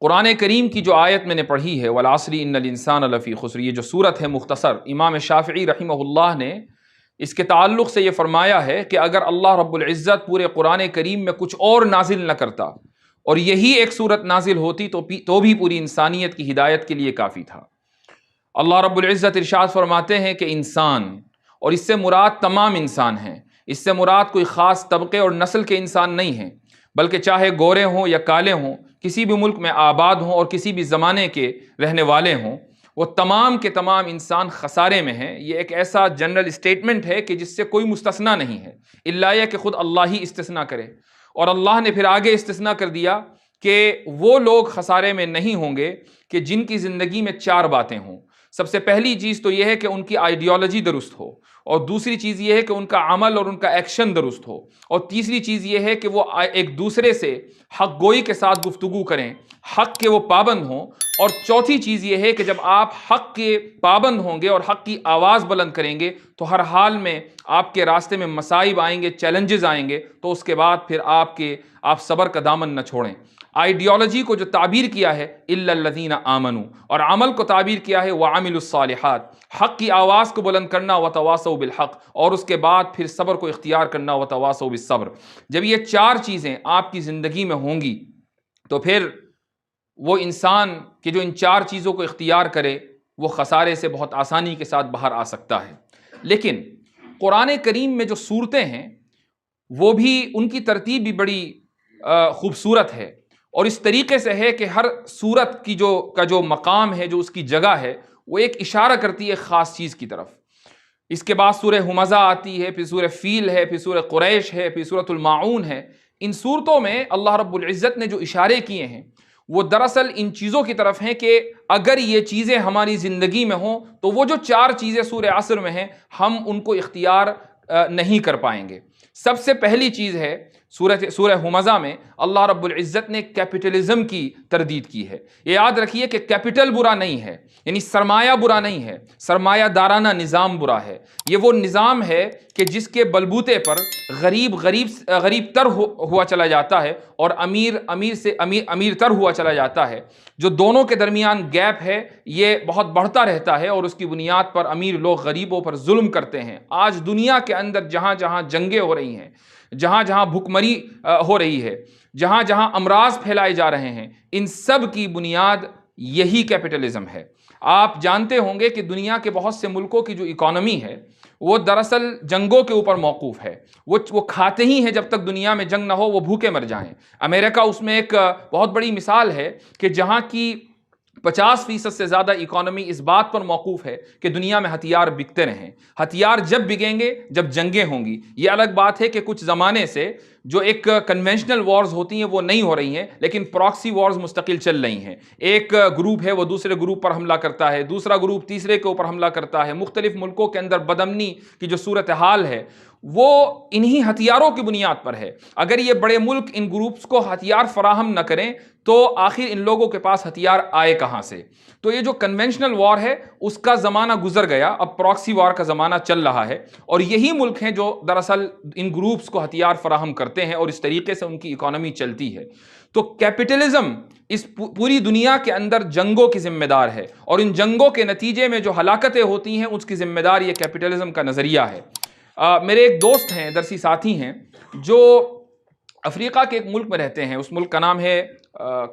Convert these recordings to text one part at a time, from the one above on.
قرآن کریم کی جو آیت میں نے پڑھی ہے والعصر ان الانسان لفی خسر، یہ جو صورت ہے مختصر، امام شافعی رحمہ اللہ نے اس کے تعلق سے یہ فرمایا ہے کہ اگر اللہ رب العزت پورے قرآن کریم میں کچھ اور نازل نہ کرتا اور یہی ایک صورت نازل ہوتی تو بھی پوری انسانیت کی ہدایت کے لیے کافی تھا۔ اللہ رب العزت ارشاد فرماتے ہیں کہ انسان، اور اس سے مراد تمام انسان ہیں، اس سے مراد کوئی خاص طبقے اور نسل کے انسان نہیں ہیں، بلکہ چاہے گورے ہوں یا کالے ہوں، کسی بھی ملک میں آباد ہوں اور کسی بھی زمانے کے رہنے والے ہوں، وہ تمام کے تمام انسان خسارے میں ہیں۔ یہ ایک ایسا جنرل اسٹیٹمنٹ ہے کہ جس سے کوئی مستثنا نہیں ہے، الا یہ کہ خود اللہ ہی استثنا کرے۔ اور اللہ نے پھر آگے استثنا کر دیا کہ وہ لوگ خسارے میں نہیں ہوں گے کہ جن کی زندگی میں چار باتیں ہوں۔ سب سے پہلی چیز تو یہ ہے کہ ان کی آئیڈیالوجی درست ہو، اور دوسری چیز یہ ہے کہ ان کا عمل اور ان کا ایکشن درست ہو، اور تیسری چیز یہ ہے کہ وہ ایک دوسرے سے حق گوئی کے ساتھ گفتگو کریں، حق کے وہ پابند ہوں، اور چوتھی چیز یہ ہے کہ جب آپ حق کے پابند ہوں گے اور حق کی آواز بلند کریں گے تو ہر حال میں آپ کے راستے میں مصائب آئیں گے، چیلنجز آئیں گے، تو اس کے بعد پھر آپ صبر کا دامن نہ چھوڑیں۔ آئیڈیالوجی کو جو تعبیر کیا ہے الا الذین آمنوا، اور عمل کو تعبیر کیا ہے وعملوا الصالحات، حق کی آواز کو بلند کرنا وتواصوا بالحق، اور اس کے بعد پھر صبر کو اختیار کرنا وتواصوا بالصبر۔ جب یہ چار چیزیں آپ کی زندگی میں ہوں گی تو پھر وہ انسان کہ جو ان چار چیزوں کو اختیار کرے وہ خسارے سے بہت آسانی کے ساتھ باہر آ سکتا ہے۔ لیکن قرآن کریم میں جو صورتیں ہیں وہ بھی، ان کی ترتیب بھی بڑی خوبصورت ہے، اور اس طریقے سے ہے کہ ہر صورت کی جو مقام ہے، جو اس کی جگہ ہے، وہ ایک اشارہ کرتی ہے ایک خاص چیز کی طرف۔ اس کے بعد سورہ ہمزہ آتی ہے، پھر سورہ فیل ہے، پھر سورہ قریش ہے، پھر سورۃ الماعون ہے۔ ان صورتوں میں اللہ رب العزت نے جو اشارے کیے ہیں وہ دراصل ان چیزوں کی طرف ہیں کہ اگر یہ چیزیں ہماری زندگی میں ہوں تو وہ جو چار چیزیں سورہ عصر میں ہیں ہم ان کو اختیار نہیں کر پائیں گے۔ سب سے پہلی چیز ہے سورہ ہمزہ میں اللہ رب العزت نے کیپٹلزم کی تردید کی ہے۔ یہ یاد رکھیے کہ کیپٹل برا نہیں ہے، یعنی سرمایہ برا نہیں ہے، سرمایہ دارانہ نظام برا ہے۔ یہ وہ نظام ہے کہ جس کے بلبوتے پر غریب تر ہوا چلا جاتا ہے اور امیر تر ہوا چلا جاتا ہے۔ جو دونوں کے درمیان گیپ ہے یہ بہت بڑھتا رہتا ہے، اور اس کی بنیاد پر امیر لوگ غریبوں پر ظلم کرتے ہیں۔ آج دنیا کے اندر جہاں جہاں جنگیں ہو رہی ہیں، جہاں جہاں بھوکمری ہو رہی ہے، جہاں جہاں امراض پھیلائے جا رہے ہیں، ان سب کی بنیاد یہی کیپٹلزم ہے۔ آپ جانتے ہوں گے کہ دنیا کے بہت سے ملکوں کی جو اکانومی ہے وہ دراصل جنگوں کے اوپر موقوف ہے۔ وہ کھاتے ہی ہیں جب تک دنیا میں جنگ نہ ہو وہ بھوکے مر جائیں۔ امریکہ اس میں ایک بہت بڑی مثال ہے کہ جہاں کی 50% سے زیادہ اکانومی اس بات پر موقوف ہے کہ دنیا میں ہتھیار بکتے رہیں۔ ہتھیار جب بکیں گے جب جنگیں ہوں گی۔ یہ الگ بات ہے کہ کچھ زمانے سے جو ایک کنونشنل وارز ہوتی ہیں وہ نہیں ہو رہی ہیں، لیکن پراکسی وارز مستقل چل رہی ہیں۔ ایک گروپ ہے وہ دوسرے گروپ پر حملہ کرتا ہے، دوسرا گروپ تیسرے کے اوپر حملہ کرتا ہے۔ مختلف ملکوں کے اندر بدامنی کی جو صورتحال ہے وہ انہی ہتھیاروں کی بنیاد پر ہے۔ اگر یہ بڑے ملک ان گروپس کو ہتھیار فراہم نہ کریں تو آخر ان لوگوں کے پاس ہتھیار آئے کہاں سے؟ تو یہ جو کنونشنل وار ہے اس کا زمانہ گزر گیا، اب پراکسی وار کا زمانہ چل رہا ہے، اور یہی ملک ہیں جو دراصل ان گروپس کو ہتھیار فراہم کرتے ہیں اور اس طریقے سے ان کی اکانومی چلتی ہے۔ تو کیپٹلزم اس پوری دنیا کے اندر جنگوں کی ذمہ دار ہے، اور ان جنگوں کے نتیجے میں جو ہلاکتیں ہوتی ہیں اس کی ذمہ دار یہ کیپٹلزم کا نظریہ ہے۔ میرے ایک دوست ہیں، درسی ساتھی ہیں، جو افریقہ کے ایک ملک میں رہتے ہیں۔ اس ملک کا نام ہے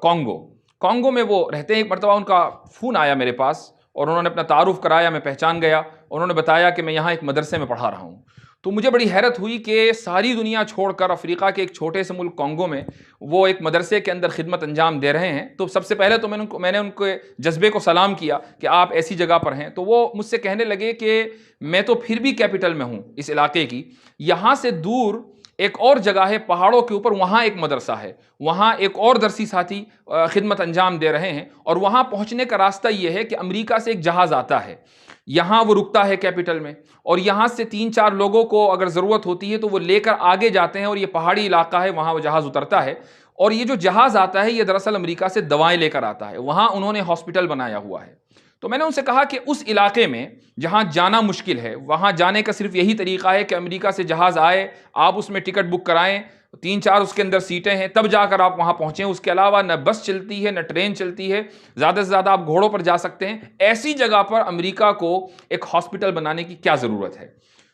کانگو میں وہ رہتے ہیں۔ ایک مرتبہ ان کا فون آیا میرے پاس اور انہوں نے اپنا تعارف کرایا، میں پہچان گیا۔ انہوں نے بتایا کہ میں یہاں ایک مدرسے میں پڑھا رہا ہوں۔ تو مجھے بڑی حیرت ہوئی کہ ساری دنیا چھوڑ کر افریقہ کے ایک چھوٹے سے ملک کانگو میں وہ ایک مدرسے کے اندر خدمت انجام دے رہے ہیں۔ تو سب سے پہلے تو میں نے ان کے جذبے کو سلام کیا کہ آپ ایسی جگہ پر ہیں۔ تو وہ مجھ سے کہنے لگے کہ میں تو پھر بھی کیپٹل میں ہوں اس علاقے کی، یہاں سے دور ایک اور جگہ ہے پہاڑوں کے اوپر، وہاں ایک مدرسہ ہے، وہاں ایک اور درسی ساتھی خدمت انجام دے رہے ہیں، اور وہاں پہنچنے کا راستہ یہ ہے کہ امریکہ سے ایک جہاز آتا ہے، یہاں وہ رکتا ہے کیپٹل میں، اور یہاں سے 3-4 لوگوں کو اگر ضرورت ہوتی ہے تو وہ لے کر آگے جاتے ہیں، اور یہ پہاڑی علاقہ ہے، وہاں وہ جہاز اترتا ہے، اور یہ جو جہاز آتا ہے یہ دراصل امریکہ سے دوائیں لے کر آتا ہے، وہاں انہوں نے ہاسپٹل بنایا ہوا ہے۔ تو میں نے ان سے کہا کہ اس علاقے میں جہاں جانا مشکل ہے، وہاں جانے کا صرف یہی طریقہ ہے کہ امریکہ سے جہاز آئے، آپ اس میں ٹکٹ بک کرائیں، 3-4 اس کے اندر سیٹیں ہیں، تب جا کر آپ وہاں پہنچیں۔ اس کے علاوہ نہ بس چلتی ہے نہ ٹرین چلتی ہے، زیادہ سے زیادہ آپ گھوڑوں پر جا سکتے ہیں۔ ایسی جگہ پر امریکہ کو ایک ہاسپٹل بنانے کی کیا ضرورت ہے؟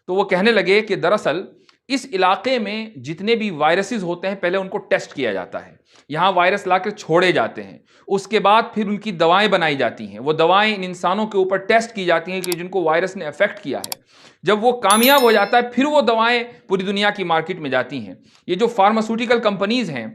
تو وہ کہنے لگے کہ دراصل اس علاقے میں جتنے بھی وائرسز ہوتے ہیں پہلے ان کو ٹیسٹ کیا جاتا ہے، یہاں وائرس لا کر چھوڑے جاتے ہیں، اس کے بعد پھر ان کی دوائیں بنائی جاتی ہیں، وہ دوائیں ان انسانوں کے اوپر ٹیسٹ کی جاتی ہیں کہ جن کو وائرس نے افیکٹ کیا ہے۔ جب وہ کامیاب ہو جاتا ہے پھر وہ دوائیں پوری دنیا کی مارکیٹ میں جاتی ہیں۔ یہ جو فارماسیوٹیکل کمپنیز ہیں،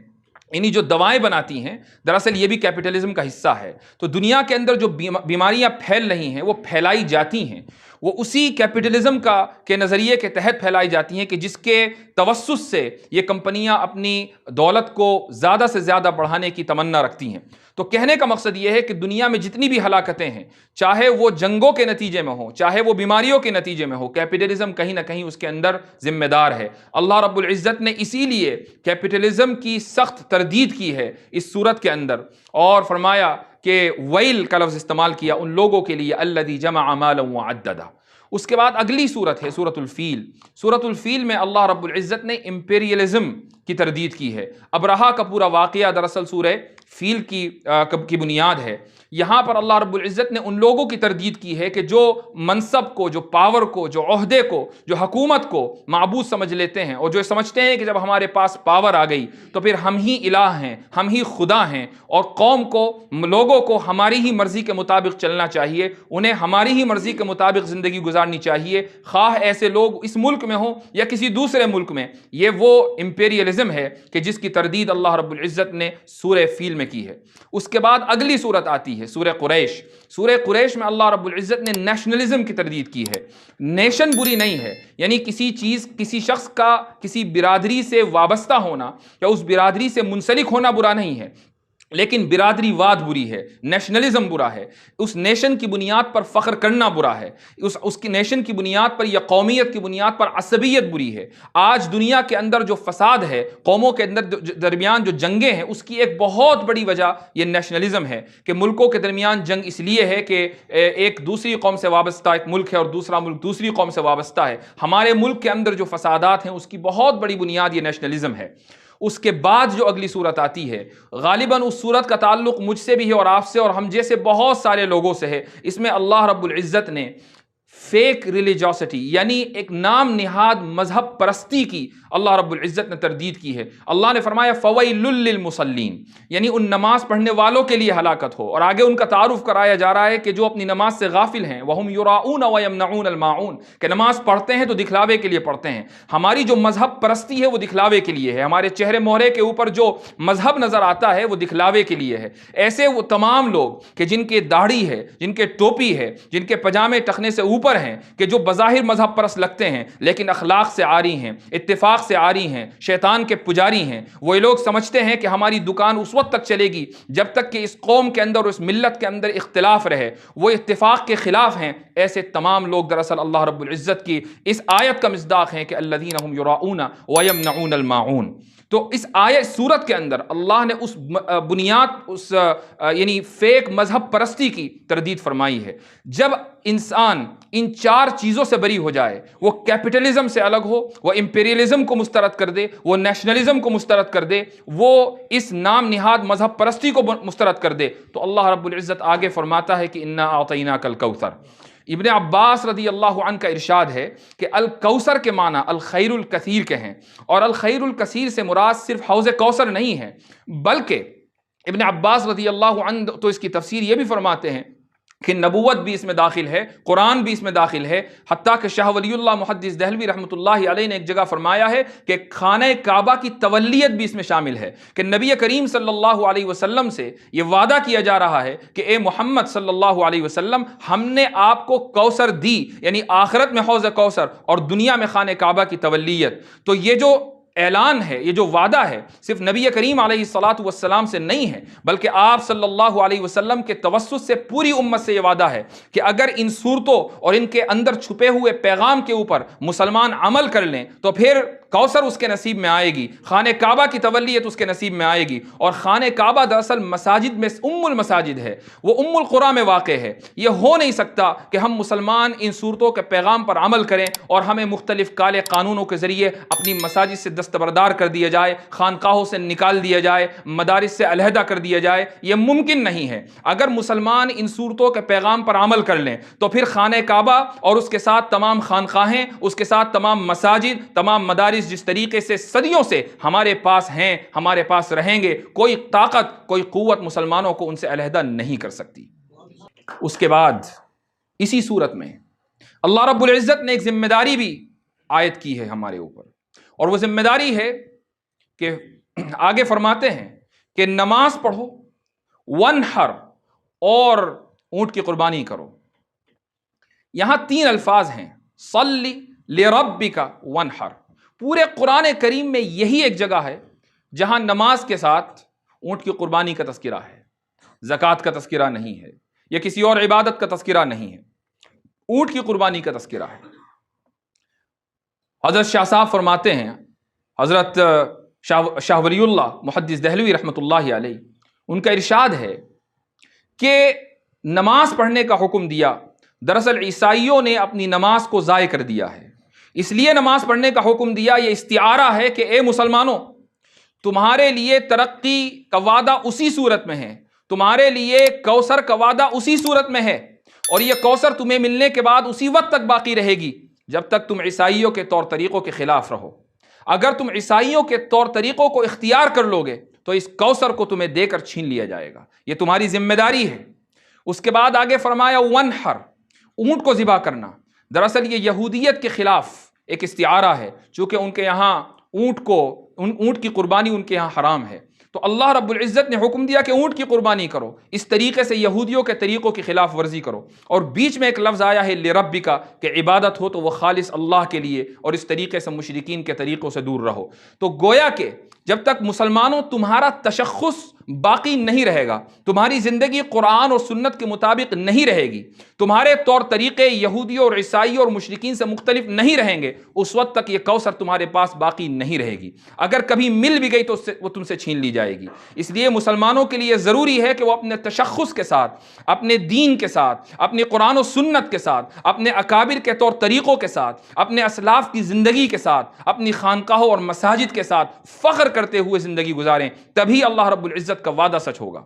یعنی جو دوائیں بناتی ہیں، دراصل یہ بھی کیپٹلزم کا حصہ ہے۔ تو دنیا کے اندر جو بیماریاں پھیل رہی ہیں وہ پھیلائی جاتی ہیں، وہ اسی کیپٹلزم کے نظریے کے تحت پھیلائی جاتی ہیں کہ جس کے توسط سے یہ کمپنیاں اپنی دولت کو زیادہ سے زیادہ بڑھانے کی تمنا رکھتی ہیں۔ تو کہنے کا مقصد یہ ہے کہ دنیا میں جتنی بھی ہلاکتیں ہیں، چاہے وہ جنگوں کے نتیجے میں ہوں، چاہے وہ بیماریوں کے نتیجے میں ہو، کیپٹلزم کہیں نہ کہیں اس کے اندر ذمہ دار ہے۔ اللہ رب العزت نے اسی لیے کیپٹلزم کی سخت تردید کی ہے اس صورت کے اندر، اور فرمایا کہ ویل کا لفظ استعمال کیا ان لوگوں کے لیے الذی جمع مالا وعددہ۔ اس کے بعد اگلی صورت ہے سورۃ الفیل۔ سورۃ الفیل میں اللہ رب العزت نے امپیریلزم کی تردید کی ہے۔ ابرہا کا پورا واقعہ دراصل سورہ فیل کی بنیاد ہے۔ یہاں پر اللہ رب العزت نے ان لوگوں کی تردید کی ہے کہ جو منصب کو، جو پاور کو، جو عہدے کو، جو حکومت کو معبود سمجھ لیتے ہیں، اور جو سمجھتے ہیں کہ جب ہمارے پاس پاور آ گئی تو پھر ہم ہی الہ ہیں، ہم ہی خدا ہیں، اور قوم کو، لوگوں کو ہماری ہی مرضی کے مطابق چلنا چاہیے، انہیں ہماری ہی مرضی کے مطابق زندگی گزارنی چاہیے، خواہ ایسے لوگ اس ملک میں ہوں یا کسی دوسرے ملک میں۔ یہ وہ امپیریلزم ہے کہ جس کی تردید اللہ رب العزت نے سورہ فیل میں کی ہے۔ اس کے بعد اگلی صورت آتی ہے سورہ قریش۔ سورہ قریش میں اللہ رب العزت نے نیشنلزم کی تردید کی ہے۔ نیشن بری نہیں ہے، یعنی کسی چیز، کسی شخص کا کسی برادری سے وابستہ ہونا یا اس برادری سے منسلک ہونا برا نہیں ہے، لیکن برادری واد بری ہے، نیشنلزم برا ہے، اس نیشن کی بنیاد پر فخر کرنا برا ہے، اس کی نیشن کی بنیاد پر یا قومیت کی بنیاد پر عصبیت بری ہے۔ آج دنیا کے اندر جو فساد ہے، قوموں کے اندر درمیان جو جنگیں ہیں، اس کی ایک بہت بڑی وجہ یہ نیشنلزم ہے کہ ملکوں کے درمیان جنگ اس لیے ہے کہ ایک دوسری قوم سے وابستہ ایک ملک ہے اور دوسرا ملک دوسری قوم سے وابستہ ہے۔ ہمارے ملک کے اندر جو فسادات ہیں اس کی بہت بڑی بنیاد یہ نیشنلزم ہے۔ اس کے بعد جو اگلی صورت آتی ہے، غالباً اس صورت کا تعلق مجھ سے بھی ہے اور آپ سے اور ہم جیسے بہت سارے لوگوں سے ہے۔ اس میں اللہ رب العزت نے فیک ریلیجوسٹی، یعنی ایک نام نہاد مذہب پرستی کی اللہ رب العزت نے تردید کی ہے۔ اللہ نے فرمایا فویل للمصلین، یعنی ان نماز پڑھنے والوں کے لیے ہلاکت ہو، اور آگے ان کا تعارف کرایا جا رہا ہے کہ جو اپنی نماز سے غافل ہیں، وہم یراؤن ویمنعون الماعون، کہ نماز پڑھتے ہیں تو دکھلاوے کے لیے پڑھتے ہیں۔ ہماری جو مذہب پرستی ہے وہ دکھلاوے کے لیے ہے، ہمارے چہرے مہرے کے اوپر جو مذہب نظر آتا ہے وہ دکھلاوے کے لیے ہے۔ ایسے وہ تمام لوگ کہ جن کے داڑھی ہے، جن کے ٹوپی ہے، جن کے پجامے ٹخنے سے اوپر ہیں، کہ جو بظاہر مذہب پرست لگتے ہیں لیکن اخلاق سے عاری ہیں، اتفاق سے عاری ہیں، شیطان کے پجاری ہیں، وہ لوگ سمجھتے ہیں کہ ہماری دکان اس وقت تک چلے گی جب تک کہ اس قوم کے اندر اور اس ملت کے اندر اختلاف رہے، وہ اتفاق کے خلاف ہیں۔ ایسے تمام لوگ دراصل اللہ رب العزت کی اس آیت کا مصداق ہیں کہ الذین هم یراؤون ویمنعون الماعون۔ تو اس آیت سورت کے اندر اللہ نے اس بنیاد، اس یعنی فیک مذہب پرستی کی تردید فرمائی ہے۔ جب انسان ان 4 چیزوں سے بری ہو جائے، وہ کیپٹلزم سے الگ ہو، وہ امپیریلزم کو مسترد کر دے، وہ نیشنلزم کو مسترد کر دے، وہ اس نام نہاد مذہب پرستی کو مسترد کر دے، تو اللہ رب العزت آگے فرماتا ہے کہ انا اعطیناک الکوثر۔ ابن عباس رضی اللہ عنہ کا ارشاد ہے کہ الکوثر کے معنی الخیر الکثیر کے ہیں، اور الخیر الکثیر سے مراد صرف حوض کوثر نہیں ہے، بلکہ ابن عباس رضی اللہ عنہ تو اس کی تفسیر یہ بھی فرماتے ہیں کہ نبوت بھی اس میں داخل ہے، قرآن بھی اس میں داخل ہے، حتیٰ کہ شاہ ولی اللہ محدث دہلوی رحمۃ اللہ علیہ نے ایک جگہ فرمایا ہے کہ خانہ کعبہ کی تولیت بھی اس میں شامل ہے، کہ نبی کریم صلی اللہ علیہ وسلم سے یہ وعدہ کیا جا رہا ہے کہ اے محمد صلی اللہ علیہ وسلم، ہم نے آپ کو کوثر دی، یعنی آخرت میں حوض کوثر اور دنیا میں خانہ کعبہ کی تولیت۔ تو یہ جو اعلان ہے، یہ جو وعدہ ہے، صرف نبی کریم علیہ الصلاۃ والسلام سے نہیں ہے، بلکہ آپ صلی اللہ علیہ وسلم کے توسط سے پوری امت سے یہ وعدہ ہے کہ اگر ان صورتوں اور ان کے اندر چھپے ہوئے پیغام کے اوپر مسلمان عمل کر لیں تو پھر کوثر اس کے نصیب میں آئے گی، خانہ کعبہ کی تولیت اس کے نصیب میں آئے گی. اور خانہ کعبہ دراصل مساجد میں ام المساجد ہے، وہ ام القریٰ میں واقع ہے. یہ ہو نہیں سکتا کہ ہم مسلمان ان صورتوں کے پیغام پر عمل کریں اور ہمیں مختلف کالے قانونوں کے ذریعے اپنی مساجد سے دستبردار کر دیا جائے، خانقاہوں سے نکال دیا جائے، مدارس سے علیحدہ کر دیا جائے. یہ ممکن نہیں ہے. اگر مسلمان ان صورتوں کے پیغام پر عمل کر لیں تو پھر خانہ کعبہ اور اس کے ساتھ تمام خانقاہیں، اس کے ساتھ تمام مساجد، تمام مدارس جس طریقے سے صدیوں سے ہمارے پاس ہیں، ہمارے پاس رہیں گے، کوئی طاقت، کوئی قوت مسلمانوں کو ان سے علیحدہ نہیں کر سکتی. اس کے بعد اسی صورت میں اللہ رب العزت نے ایک ذمہ داری بھی عائد کی ہے ہمارے اوپر، اور وہ ذمہ داری ہے کہ آگے فرماتے ہیں کہ نماز پڑھو، ونحر، اور اونٹ کی قربانی کرو. یہاں 3 الفاظ ہیں، صلی لربک ونحر. پورے قرآن کریم میں یہی ایک جگہ ہے جہاں نماز کے ساتھ اونٹ کی قربانی کا تذکرہ ہے، زکوٰۃ کا تذکرہ نہیں ہے، یا کسی اور عبادت کا تذکرہ نہیں ہے، اونٹ کی قربانی کا تذکرہ ہے. حضرت شاہ صاحب فرماتے ہیں، حضرت شاہ ولی اللہ محدث دہلوی رحمۃ اللہ علیہ، ان کا ارشاد ہے کہ نماز پڑھنے کا حکم دیا. دراصل عیسائیوں نے اپنی نماز کو ضائع کر دیا ہے، اس لیے نماز پڑھنے کا حکم دیا. یہ استعارہ ہے کہ اے مسلمانوں، تمہارے لیے ترقی کا وعدہ اسی صورت میں ہے، تمہارے لیے کوثر کا وعدہ اسی صورت میں ہے، اور یہ کوثر تمہیں ملنے کے بعد اسی وقت تک باقی رہے گی جب تک تم عیسائیوں کے طور طریقوں کے خلاف رہو. اگر تم عیسائیوں کے طور طریقوں کو اختیار کر لو گے تو اس کوثر کو تمہیں دے کر چھین لیا جائے گا، یہ تمہاری ذمہ داری ہے. اس کے بعد آگے فرمایا ونحر، اونٹ کو ذبح کرنا. دراصل یہ یہودیت کے خلاف ایک استعارہ ہے، چونکہ ان کے یہاں اونٹ کی قربانی ان کے یہاں حرام ہے، تو اللہ رب العزت نے حکم دیا کہ اونٹ کی قربانی کرو. اس طریقے سے یہودیوں کے طریقوں کی خلاف ورزی کرو. اور بیچ میں ایک لفظ آیا ہے لربک، کہ عبادت ہو تو وہ خالص اللہ کے لیے، اور اس طریقے سے مشرکین کے طریقوں سے دور رہو. تو گویا کہ جب تک مسلمانوں تمہارا تشخص باقی نہیں رہے گا، تمہاری زندگی قرآن اور سنت کے مطابق نہیں رہے گی، تمہارے طور طریقے یہودیوں اور عیسائیوں اور مشرکین سے مختلف نہیں رہیں گے، اس وقت تک یہ کوثر تمہارے پاس باقی نہیں رہے گی. اگر کبھی مل بھی گئی تو وہ تم سے چھین لی جائے گی. اس لیے مسلمانوں کے لیے ضروری ہے کہ وہ اپنے تشخص کے ساتھ، اپنے دین کے ساتھ، اپنی قرآن و سنت کے ساتھ، اپنے اکابر کے طور طریقوں کے ساتھ، اپنے اسلاف کی زندگی کے ساتھ، اپنی خانقاہوں اور مساجد کے ساتھ فخر کرتے ہوئے زندگی گزاریں. تبھی اللہ رب العزت کا وعدہ سچ ہوگا.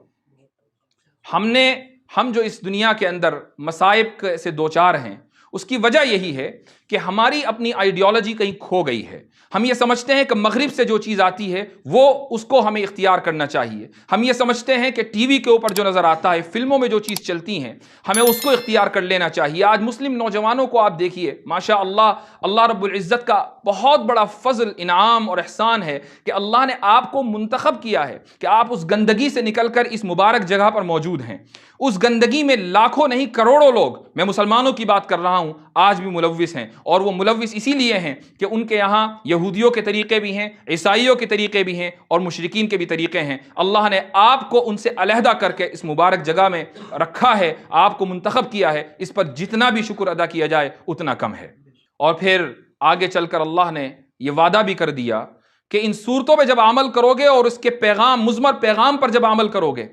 ہم جو اس دنیا کے اندر مصائب سے دوچار ہیں، اس کی وجہ یہی ہے کہ ہماری اپنی آئیڈیالوجی کہیں کھو گئی ہے. ہم یہ سمجھتے ہیں کہ مغرب سے جو چیز آتی ہے وہ اس کو ہمیں اختیار کرنا چاہیے. ہم یہ سمجھتے ہیں کہ ٹی وی کے اوپر جو نظر آتا ہے، فلموں میں جو چیز چلتی ہیں، ہمیں اس کو اختیار کر لینا چاہیے. آج مسلم نوجوانوں کو آپ دیکھیے، ماشاء اللہ، اللہ رب العزت کا بہت بڑا فضل، انعام اور احسان ہے کہ اللہ نے آپ کو منتخب کیا ہے کہ آپ اس گندگی سے نکل کر اس مبارک جگہ پر موجود ہیں. اس گندگی میں لاکھوں نہیں کروڑوں لوگ، میں مسلمانوں کی بات کر رہا ہوں، آج بھی ملوث ہیں. اور وہ ملوث اسی لیے ہیں کہ ان کے یہاں یہودیوں کے طریقے بھی ہیں، عیسائیوں کے طریقے بھی ہیں، اور مشرکین کے بھی طریقے ہیں. اللہ نے آپ کو ان سے علیحدہ کر کے اس مبارک جگہ میں رکھا ہے، آپ کو منتخب کیا ہے. اس پر جتنا بھی شکر ادا کیا جائے اتنا کم ہے. اور پھر آگے چل کر اللہ نے یہ وعدہ بھی کر دیا کہ ان صورتوں پہ جب عمل کرو گے اور اس کے پیغام، مضمر پیغام پر جب عمل کرو گے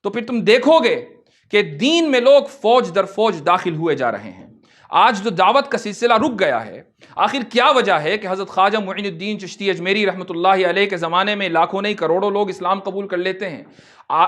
تو پھر تم دیکھو گے کہ دین میں لوگ فوج در فوج داخل ہوئے جا رہے ہیں. آج جو دعوت کا سلسلہ رک گیا ہے، آخر کیا وجہ ہے کہ حضرت خواجہ معین الدین چشتی اجمیری رحمۃ اللہ علیہ کے زمانے میں لاکھوں نہیں کروڑوں لوگ اسلام قبول کر لیتے ہیں؟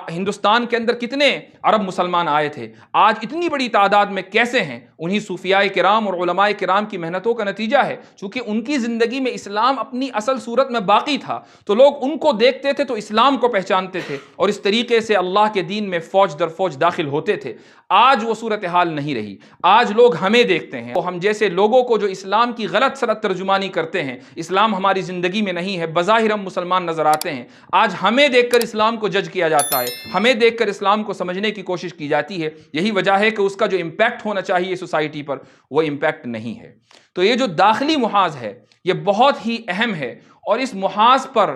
ہندوستان کے اندر کتنے عرب مسلمان آئے تھے، آج اتنی بڑی تعداد میں کیسے ہیں؟ انہی صوفیاء کرام اور علماء کرام کی محنتوں کا نتیجہ ہے. چونکہ ان کی زندگی میں اسلام اپنی اصل صورت میں باقی تھا، تو لوگ ان کو دیکھتے تھے تو اسلام کو پہچانتے تھے، اور اس طریقے سے اللہ کے دین میں فوج در فوج داخل ہوتے تھے. آج وہ صورتحال نہیں رہی. آج لوگ ہمیں دیکھتے ہیں، ہم جیسے لوگوں کو جو اسلام کی غلط سلط ترجمانی کرتے ہیں، اسلام ہماری زندگی میں نہیں ہے، بظاہر ہم مسلمان نظر آتے ہیں. آج ہمیں دیکھ کر اسلام کو جج کیا جاتا ہے، ہمیں دیکھ کر اسلام کو سمجھنے کی کوشش کی جاتی ہے. یہی وجہ ہے کہ اس کا جو امپیکٹ ہونا چاہیے سوسائٹی پر، وہ امپیکٹ نہیں ہے. تو یہ جو داخلی محاذ ہے یہ بہت ہی اہم ہے، اور اس محاذ پر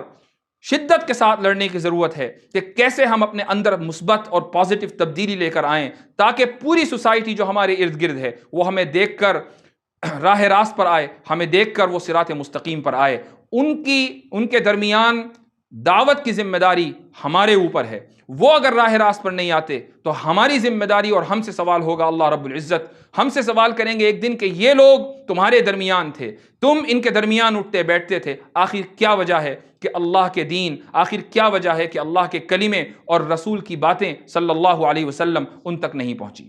شدت کے ساتھ لڑنے کی ضرورت ہے کہ کیسے ہم اپنے اندر مثبت اور پازیٹیو تبدیلی لے کر آئیں، تاکہ پوری سوسائٹی جو ہمارے ارد گرد ہے وہ ہمیں دیکھ کر راہ راست پر آئے، ہمیں دیکھ کر وہ صراط مستقیم پر آئے. ان کے درمیان دعوت کی ذمہ داری ہمارے اوپر ہے. وہ اگر راہ راست پر نہیں آتے تو ہماری ذمہ داری اور ہم سے سوال ہوگا. اللہ رب العزت ہم سے سوال کریں گے ایک دن کہ یہ لوگ تمہارے درمیان تھے, تم ان کے درمیان اٹھتے بیٹھتے تھے, آخر کیا وجہ ہے کہ اللہ کے دین, آخر کیا وجہ ہے کہ اللہ کے کلمے اور رسول کی باتیں صلی اللہ علیہ وسلم ان تک نہیں پہنچی.